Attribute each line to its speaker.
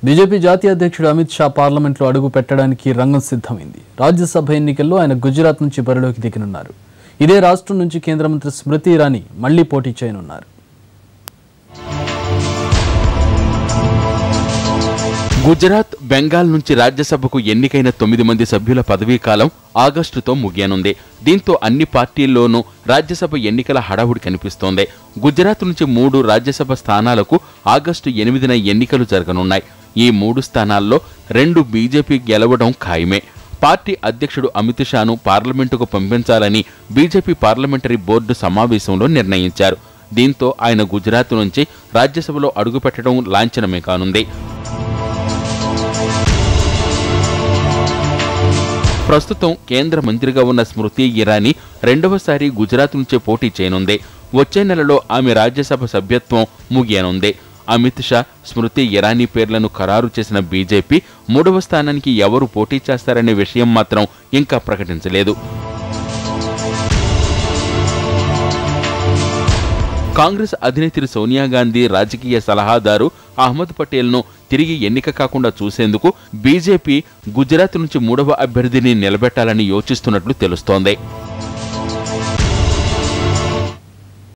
Speaker 1: BJP జాతీయ అధ్యక్షుడు అమిత్ షా పార్లమెంట్లో అడుగు పెట్టడానికి రంగం సిద్ధమైంది. రాజ్యసభ ఎన్నికల్లో ఆయన గుజరాత్ నుంచి బరిలోకి దిగనున్నారు. ఇదే రాష్ట్రం నుంచి కేంద్ర మంత్రి స్మృతి ఇరానీ మళ్లీ పోటీ చేయనున్నారు.
Speaker 2: గుజరాత్, బెంగాల్ నుంచి రాజ్యసభకు ఎన్నికైన 9 మంది సభ్యుల పదవీకాలం ఆగస్టుతో ముగియనుంది. దీంతో అన్ని పార్టీల్లోనూ రాజ్యసభ ఎన్నికల హడావుడి కనిపిస్తోంది. గుజరాత్ నుంచి 3 రాజ్యసభ స్థానాలకు ఆగస్టు 8న ఎన్నికలు జరగనున్నాయి. ఈ 3 స్థానాల్లో 2 బీజేపీ గెలవడం ఖాయమే. పార్టీ అధ్యక్షుడు అమిత్ షాను పార్లమెంటుకు పంపించాలని బీజేపీ పార్లమెంటరీ బోర్డు సమావేశంలో నిర్ణయించారు. దీంతో ఆయన గుజరాత్ నుంచి రాజ్యసభలో అడుగుపెట్టడం లాంఛనమే కానుంది. ప్రస్తుతం కేంద్ర మంత్రిగా ఉన్న స్మృతి ఇరానీ రెండవసారి గుజరాత్ నుంచే పోటీ చేయనుంది. వచ్చే నెలలో ఆమె రాజ్యసభ సభ్యత్వం ముగియనుంది. అమిత్ షా, స్మృతి ఇరానీ పేర్లను ఖరారు చేసిన బీజేపీ 3వ స్థానానికి ఎవరు పోటీ చేస్తారనే విషయం మాత్రం ఇంకా ప్రకటించలేదు. కాంగ్రెస్ అధినేత్రి సోనియా గాంధీ రాజకీయ సలహాదారు అహ్మద్ పటేల్ను తిరిగి ఎన్నిక కాకుండా చూసేందుకు బీజేపీ గుజరాత్ నుంచి 3వ అభ్యర్థిని నిలబెట్టాలని యోచిస్తున్నట్లు తెలుస్తోంది.